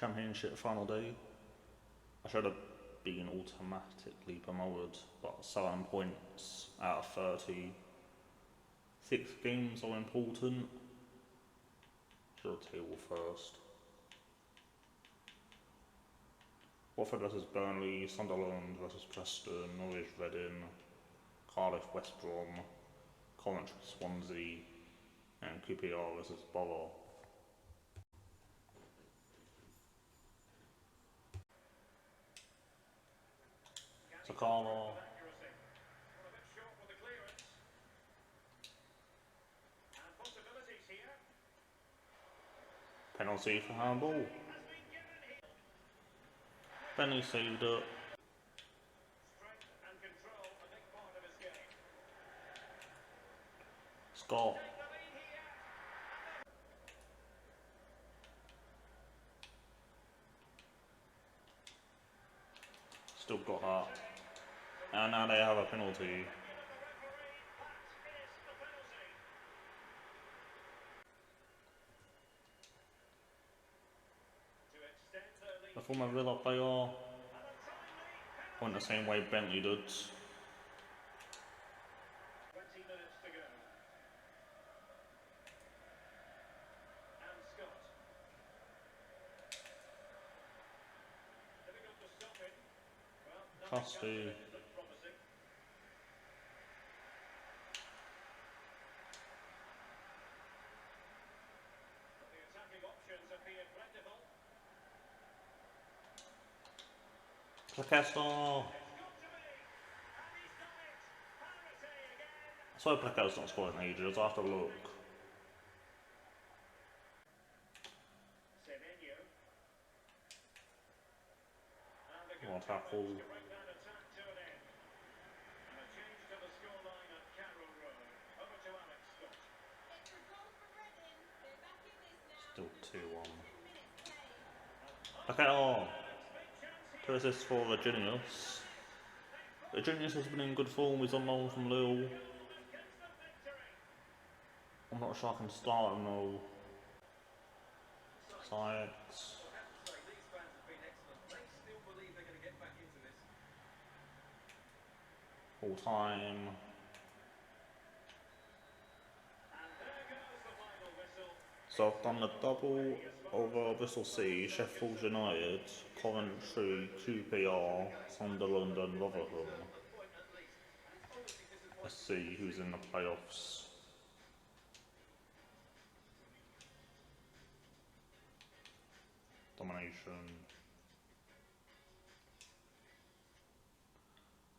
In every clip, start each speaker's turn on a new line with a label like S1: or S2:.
S1: Championship final day. I should have been automatically promoted, but 7 points out of 30. 6 games are important. Should have table first. Watford versus Burnley, Sunderland versus Preston, Norwich Reading, Cardiff West Brom, Coventry Swansea, and QPR versus Borough. Sakala. Penalty for handball. Benny saved it. Scott. Still got that. And now they have a penalty. The former Villa player went the same way Bentley did. Trusty. Placaster. I swear Placaster's not scored in ages, I'll have to look. One tackle. Still 2-1. Okay, oh. 2 assists for Virginius. Virginius has been in good form, he's on loan from Lille. I'm not sure I can start him though. Sykes. Full time. So I've done the double over Bristol City, Sheffield United, Coventry, QPR, Sunderland and Rotherham. Let's see who's in the playoffs. Domination.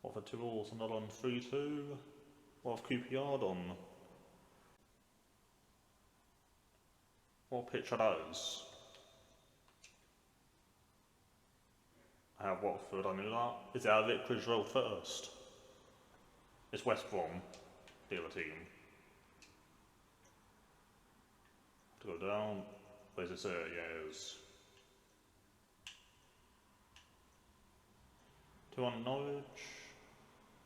S1: Watford 2-2, Sunderland 3-2. What have QPR done? What pitch are those? I have Watford, I knew that. Is it our Vicarage Road first? It's West Brom, the other team. Have to go down. Where's it say? Yeah, it is. 2-1 Norwich.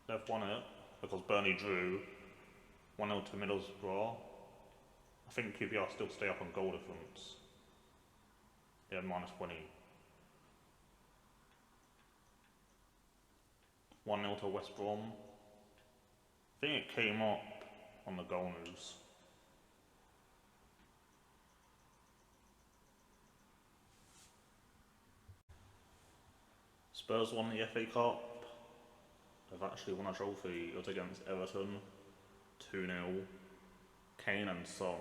S1: They've won it because Burnley drew. 1-0 to Middlesbrough. I think QPR still stay up on goal difference. Yeah, -20. 1-0 to West Brom. I think it came up on the goal news. Spurs won the FA Cup. They've actually won a trophy. It was against Everton. 2-0. Kane and Son.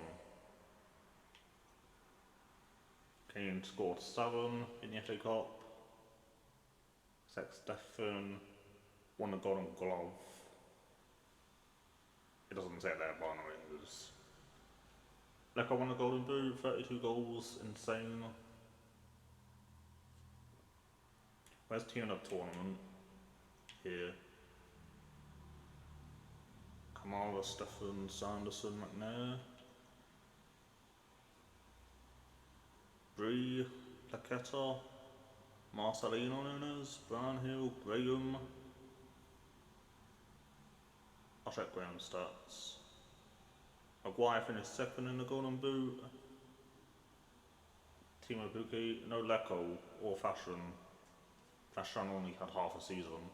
S1: Kane scored 7 in the FA Cup. Sexton won the Golden Glove. It doesn't say it there, but I know it is. Lecker won the Golden Boot, 32 goals, insane. Where's Team Up Tournament? Here. Kamara, Stefan, Sanderson, McNair. Bree, Plaqueta, Marcelino Nunes, Brownhill, Graham. I'll check Graham's stats. Maguire finished 2nd in the Golden Boot. Timo Pukki, no Lecco or Fashion. Fashion only had half a season.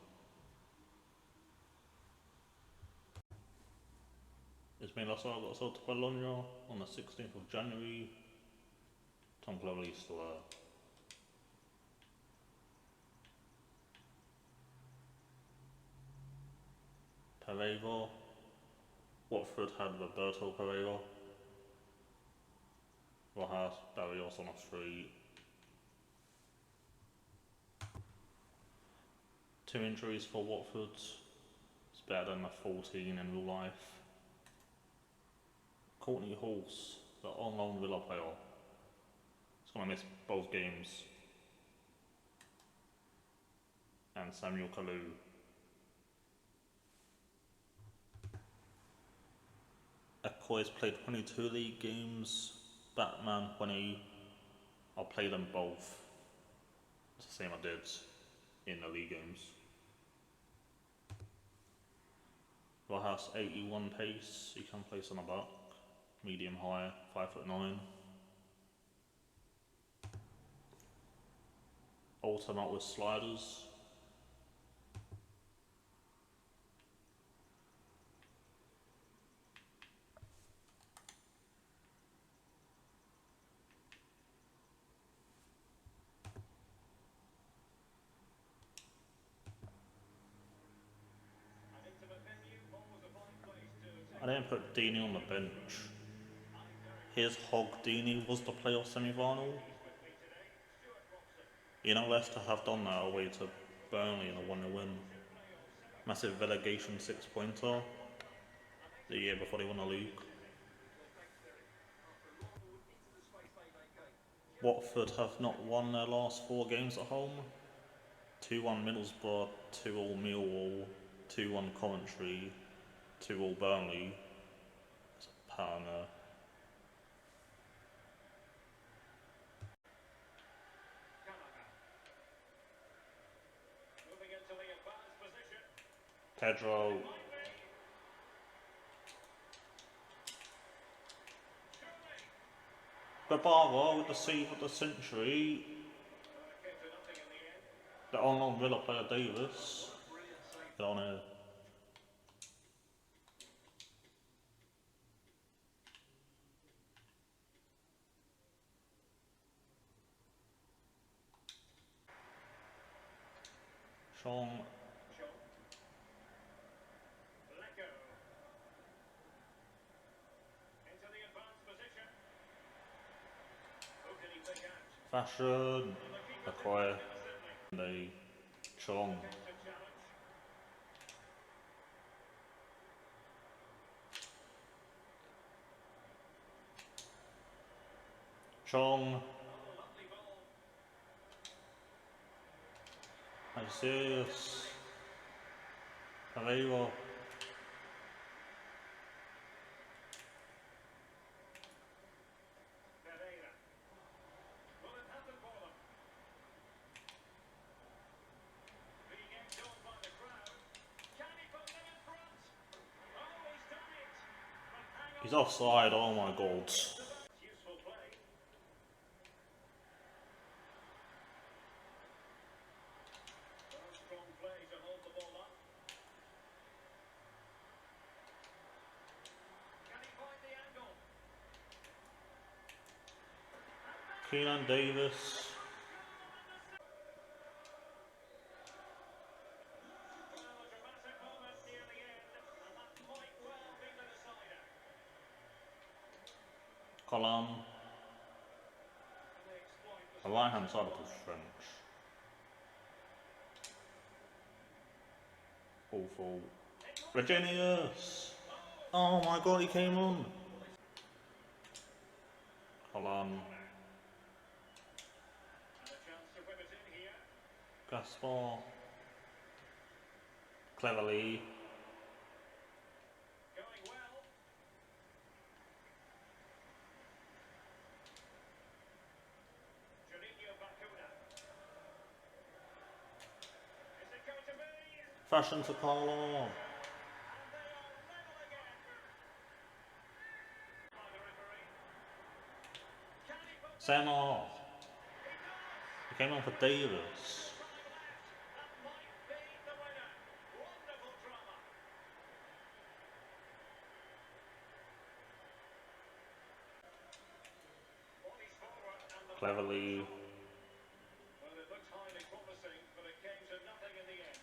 S1: Ismail Assar got sold to Bologna on the 16th of January. Tom Cleverley's still there. Pereira. Watford had Roberto Pereira. Rojas, Barrios on a 3. 2 injuries for Watford. It's better than a 14 in real life. Courtney Hulse, the on-loan Villa player. He's going to miss both games. And Samuel Kalou. Ekoy's played 22 league games. Batman 20. I'll play them both. It's the same I did in the league games. Rojas 81 pace. He can place on the back. Medium high, 5'9". Alternate with sliders. I didn't put Deeney on the bench. His Hog Deeney was the playoff semi-final. You know, Leicester have done that away to Burnley in a 1-0 win. Massive relegation 6-pointer the year before they won the league. Watford have not won their last 4 games at home. 2-1 Middlesbrough, 2-2 Millwall, 2-1 Coventry, 2-2 Burnley. There's a pattern there. Pedro. Barbara with the save of the century. The on-loan Villa player Davis. Get on here. Chong. Fashion. Acquire. They Chong. Chong. Are you serious? Pereira. He's offside, oh my god. Keenan Davis. Colin. The right hand side of his French. Awful. Regenius! Oh my god, he came on! Colin. Gaspar. Cleverly. Fashion to Carlo. Senna. He came on for Davis. Cleverly.
S2: Well, it looked highly promising, but it came to nothing in the end.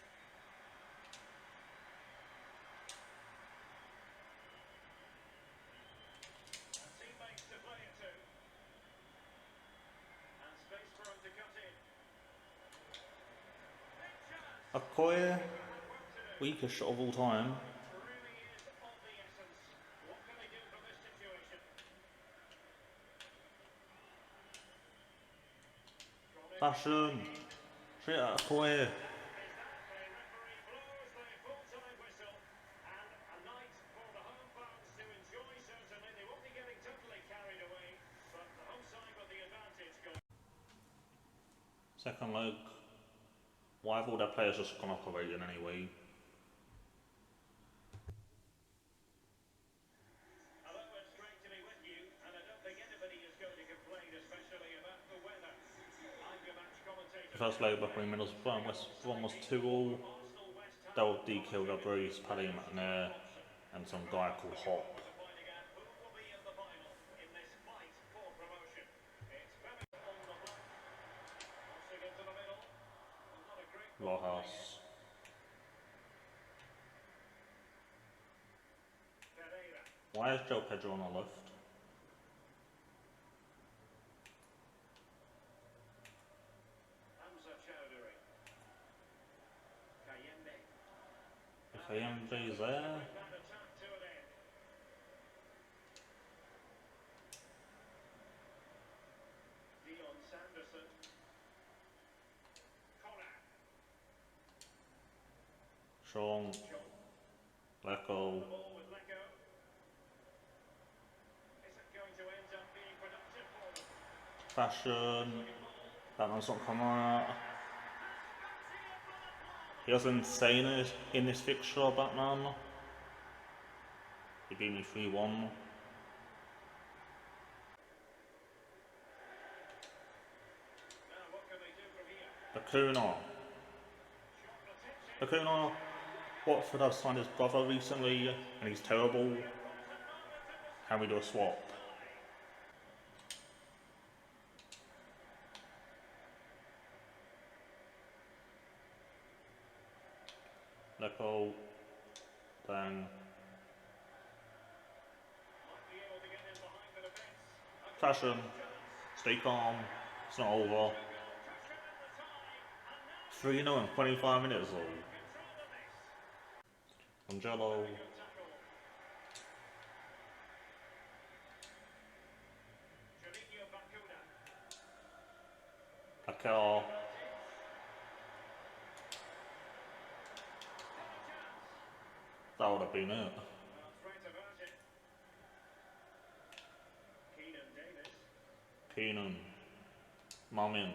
S2: And teammates to play it to. And space for him to cut in.
S1: Okoye, weakest shot of all time.
S2: Really is of the essence. What can they do from this situation?
S1: Fashion. Straight out Okoye. Second leg. Why have all their players just gone operating anyway? First leg between Middlesbrough and West Brom was 2-2. Del D killed up Bruce, Paddy McNair, and some guy called Hop. Rojas. Why is Joe Pedro on the left? If AMJ's there. Sean. Lecco. Fashion. Batman's not coming out. He was insane in this fixture, Batman. He beat me 3-1. Acuna. Watford have signed his brother recently, and he's terrible. Can we do a swap? Lecco. Bang. Fashion. Stay calm. It's not over. 3-0 in 25 minutes though. Angelo. Akel. That would have been it. Keenan. Mamin.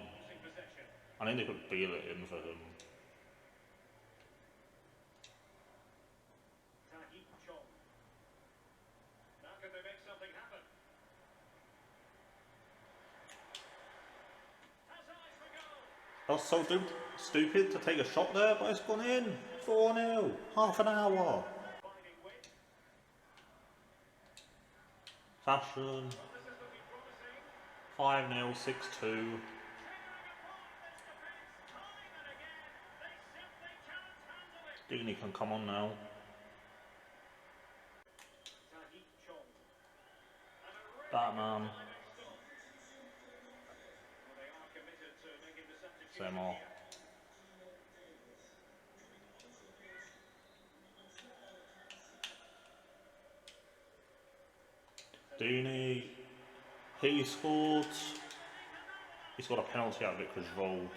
S1: I think they could feel it in for him. That was so stupid to take a shot there, but it's gone in. 4-0. Half an hour. Fashion. 5-0, 6-2. Deeney can come on now. Batman. Same off. Deeney. He scored. He's got a penalty out of it because rolled.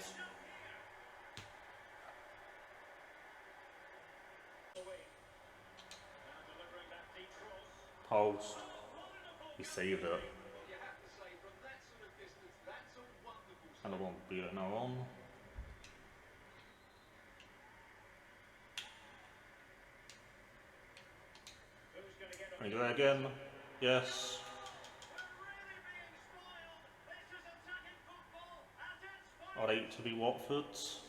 S1: Post. He saved it. And I won't beat it now on. Can we do that again? Yes. I'd hate to be Watford's.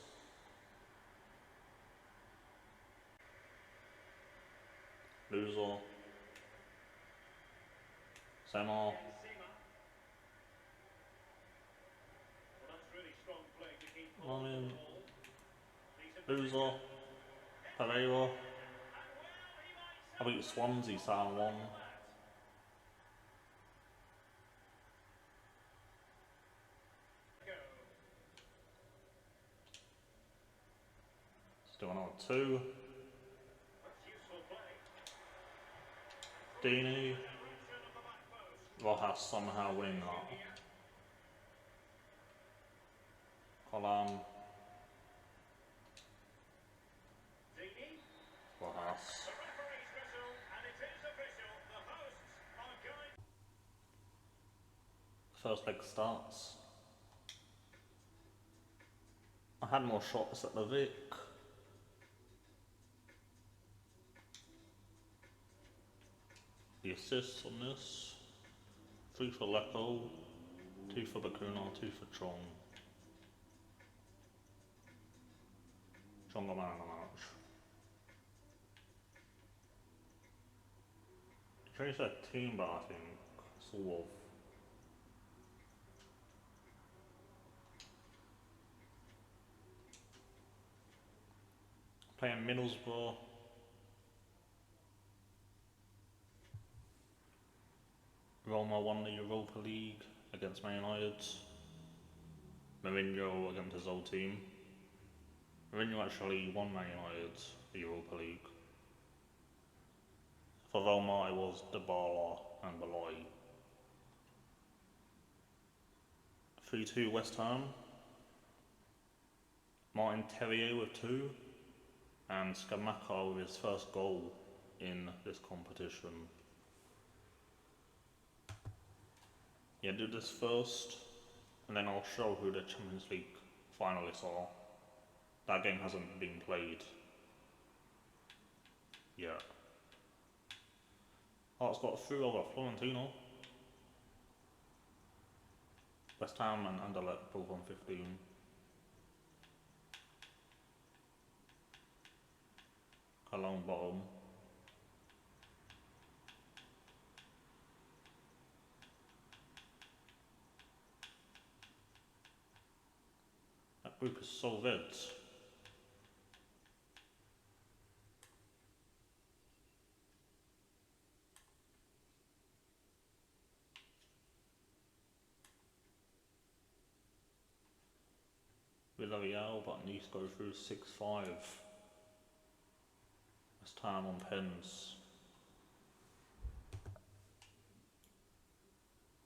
S1: Loser. Sema.
S2: Well, that's really strong play to keep hold of the
S1: Ryan.
S2: ball. Decent
S1: Loser. Pereira.
S2: and well, he might
S1: I beat Swansea 7-1.
S2: go.
S1: Still another 2.
S2: That's useful play.
S1: Dini.
S2: Direction of the back post.
S1: Rojas somehow winning that.
S2: Here.
S1: Colin.
S2: Dini.
S1: Rojas.
S2: The referee's whistle, and it is official. The hosts are going.
S1: First leg starts. I had more shots at the Vic. The assists on this. 3 for Lecco, 2 for Bakuna, 2 for Chong. Chong got man of the match. He changed their team, but I think, sort of. Playing Middlesbrough. Roma won the Europa League against Man United. Mourinho against his old team. Mourinho actually won Man United the Europa League. For Roma it was Dybala and Beloy. 3-2 West Ham. Martin Terrier with 2. And Scamacca with his first goal in this competition. Yeah, do this first, and then I'll show who the Champions League finalists are. That game hasn't been played yet. Hearts got through over Florentino. West Ham and Anderlecht both on 15. Along bottom. That group is so red. Villarreal, but Nice go through 6-5. West Ham on pens.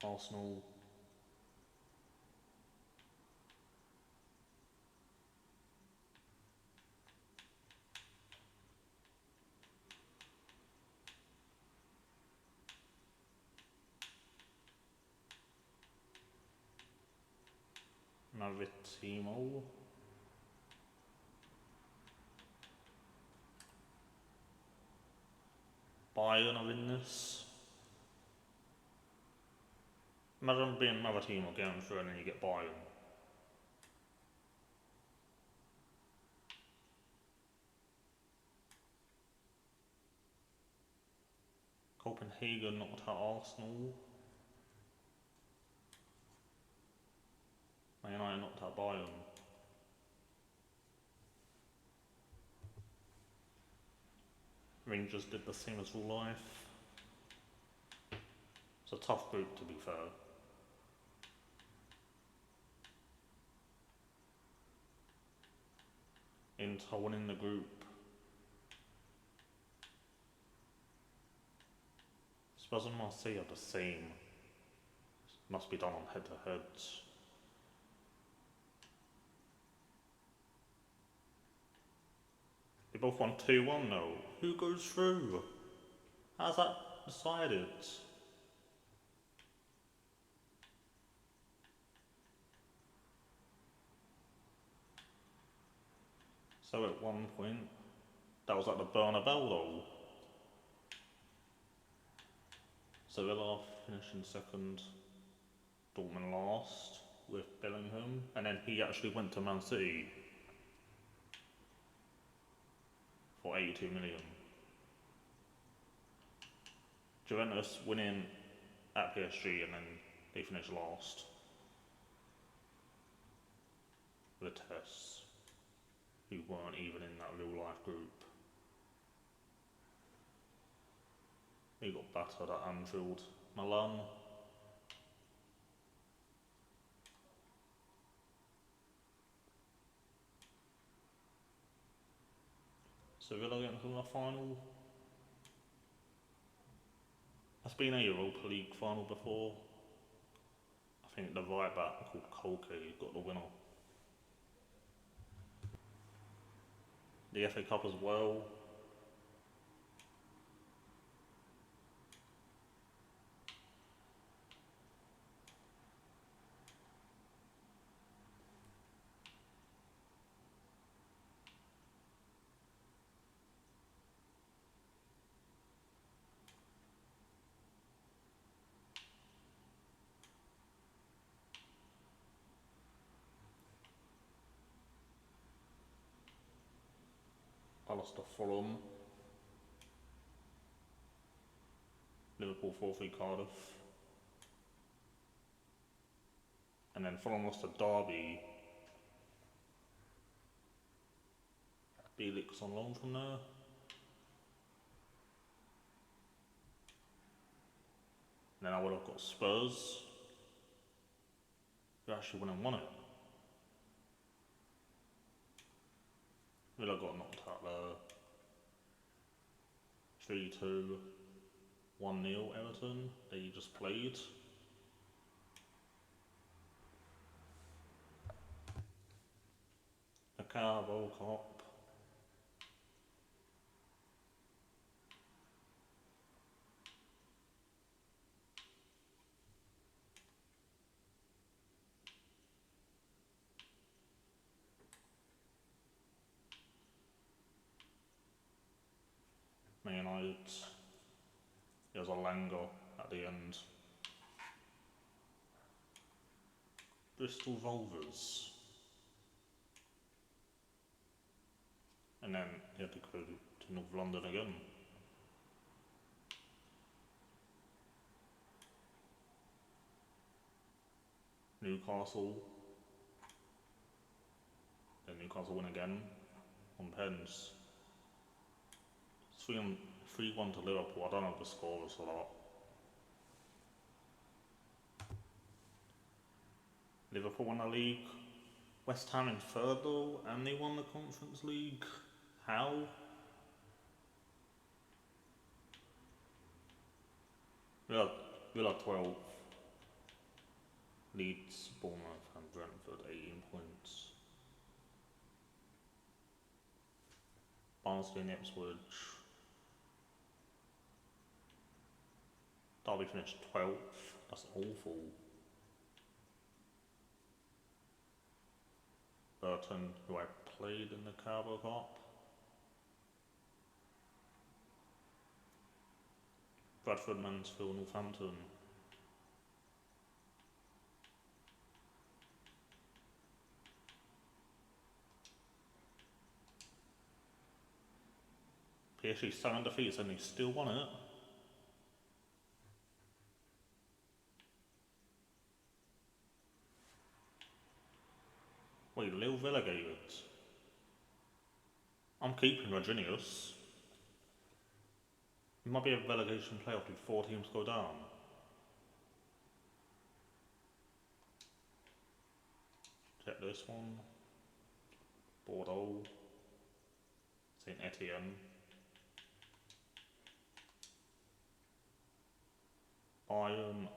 S1: Arsenal. Maritimo. Bayern are in this. Imagine being another team or going through and then you get Bayern. Copenhagen knocked out Arsenal. Man United knocked out Bayern. Rangers did the same as real life. It's a tough group to be fair. Inter winning the group. Spurs and Marseille are the same. Must be done on head-to-heads. They both won 2-1 though. Who goes through? How's that decided? So at one point, that was at the Bernabeu though. Sevilla finishing second, Dortmund last with Birmingham. and then he actually went to Man City for 82 million. Juventus winning at PSG and then they finished last. Vitesse, who weren't even in that real life group. They got battered at Anfield. Milan. Sevilla getting to the final. That's been a Europa League final before. I think the right back called Koke got the winner. The FA Cup as well. I lost to Fulham. Liverpool 4-3 Cardiff. And then Fulham lost to Derby. Felix on loan from there. And then I would have got Spurs, who actually went and won it. Villa got knocked out there. 3-2, 1-0 Everton, they just played. The Carabao Cup. Man United. There's a Langer at the end. Bristol Rovers. And then he had to go to North London again. Newcastle. Then Newcastle win again on pens. 3-1 to Liverpool. I don't know the score is for that. Liverpool won the league. West Ham in third though, and they won the Conference League. How? Villa 12. Leeds, Bournemouth and Brentford 18 points. Barnsley and Ipswich. Derby finished 12th. That's awful. Burton, who I played in the Carabao Cup. Bradford, Mansfield, Northampton. PSG 7 defeats and they still won it. Wait, Lille relegated. I'm keeping Reginius. It might be a relegation playoff with 4 teams go down. Check this one. Bordeaux. Saint Etienne. Bayern.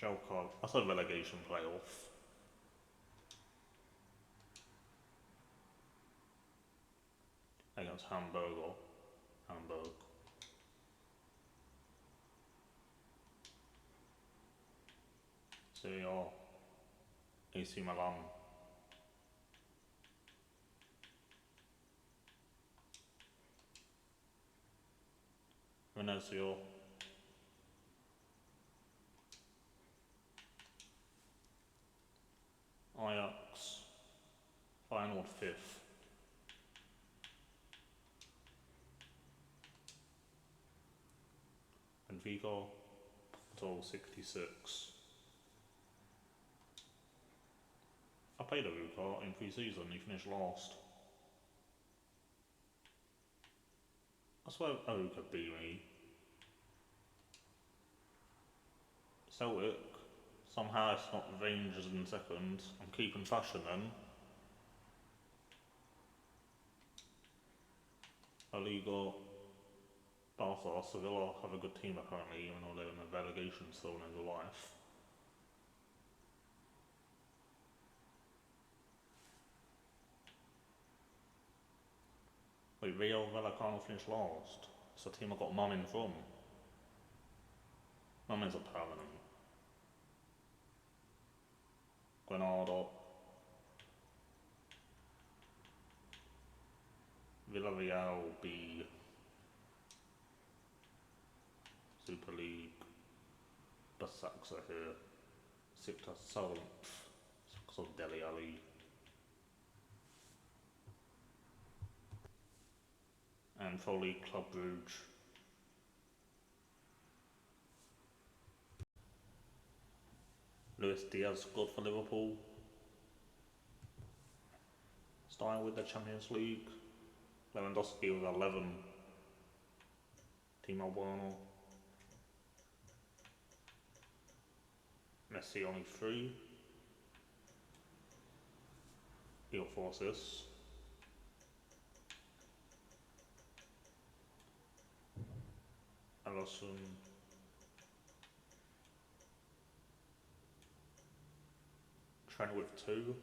S1: Schalke. That's a relegation playoff. Against Hamburg. Serie A. AC Milan. Venezia. Ajax, Feyenoord 5th. Benfica, Porto 66. I played Aruka in pre-season, he finished last. I swear Aruka beat me. Celtic, somehow it's not Rangers in second. I'm keeping fashion then. La Liga, Barca, Sevilla have a good team apparently, even though they're in a relegation zone in real life. Wait, Real Vallecano finished last. It's a team I got Mum in from. Mum is a permanent. Granada, Villarreal B, Super League, Basaksehir here, Sikta 7th, so Dele Alli. And Foley Club Brugge. Luis Diaz scored for Liverpool. Starting with the Champions League. Lewandowski with 11. Timo Werner. Messi only 3. He got 4 assists. Alisson. Trent with 2.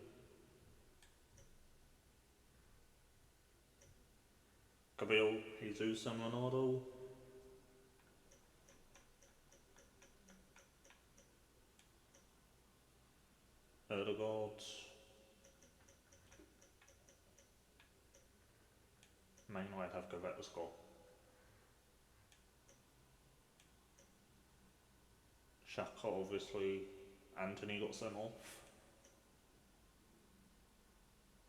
S1: Gabriel, Jesus and Ronaldo. Erdegaard. Man United have Goretzka. Xhaka obviously. Anthony got sent off.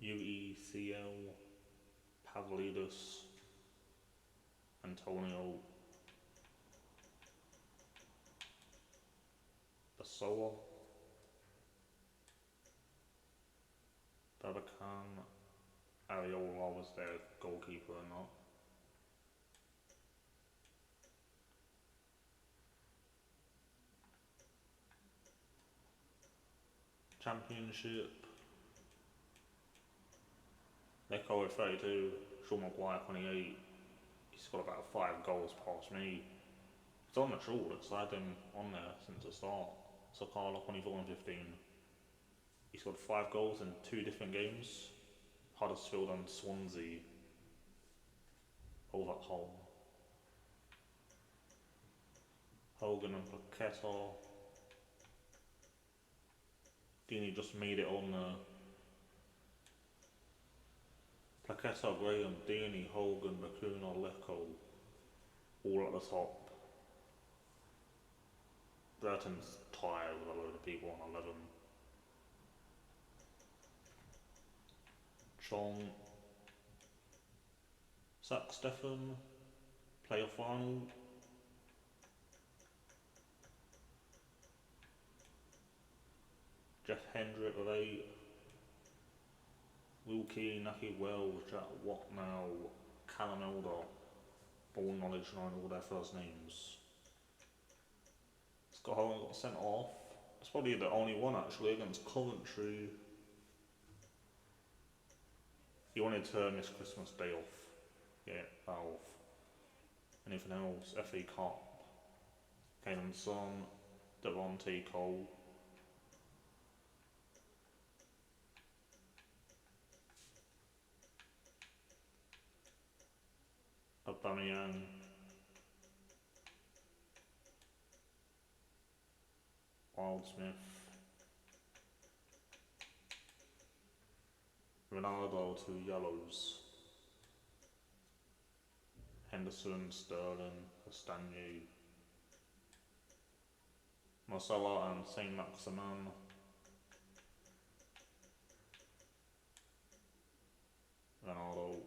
S1: UECL. Pavlidis. Antonio. Basoa. Babacan. Ariola was their goalkeeper or not. Championship. Neko with 32, Sean Maguire 28. He's got about 5 goals past me. He's on the shortlist, I had him on there since the start. Sakala 24 and 15. He's got 5 goals in 2 different games. Huddersfield and Swansea. All at home. Hogan and Paqueta. Dini just made it on Paqueta, Graham, Dini, Hogan, Bacuna, Lecco. All at the top. Burton's tired with a load of people on 11. Chong. Zach Steffen. Playoff final. Jeff Hendrick with 8. Wilkie, Naki Wells, Jack What now? Callum Elder. Ball knowledge knowing all their first names. Scott Holland got sent off. It's probably the only one actually against Coventry. He wanted to miss Christmas Day off. Yeah, that off. Anything else? FA Cup. Kalen Son. Devontae Cole. Aubameyang. Wildsmith. Ronaldo 2 yellows. Henderson, Sterling, Castagne. Marcella and Saint Maximin. Ronaldo.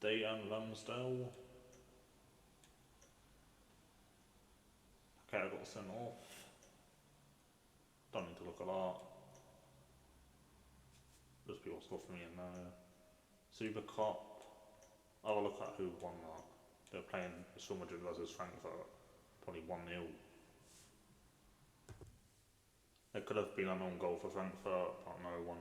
S1: Dejan Ramsdale. Okay, I got sent off. Don't need to look at that. Just people scoffing me in there. Super Cup. I'll look at who won that. They're playing Real Madrid versus Frankfurt. Probably 1-0. There could have been an own goal for Frankfurt, but no, 1-0.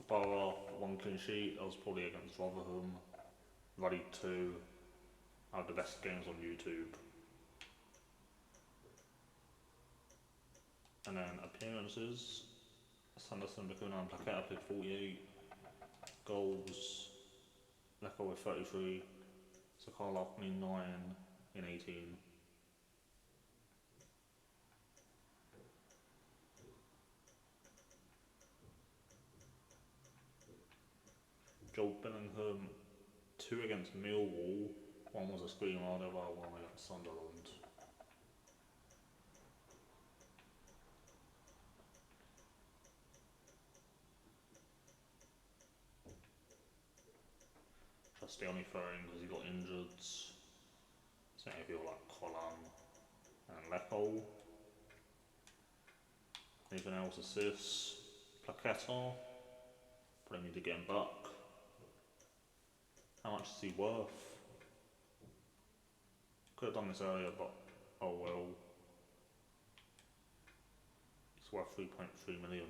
S1: Bar one clean sheet. That was probably against Rotherham. Ruddy 2. I had the best games on YouTube. And then appearances. Sanderson, Lacuna and Plaqueta played 48. Goals. Lecco with 33. Sakala 29 in 18. Joel Bellingham, 2 against Millwall. One was a screamer, the other one against Sunderland. Trusty only throwing because he got injured. So I feel like Colin and Lecco. Anything else? Assists. Plaqueta. Probably need to get him back. How much is he worth? Could have done this earlier, but oh well. It's worth 3.3 million.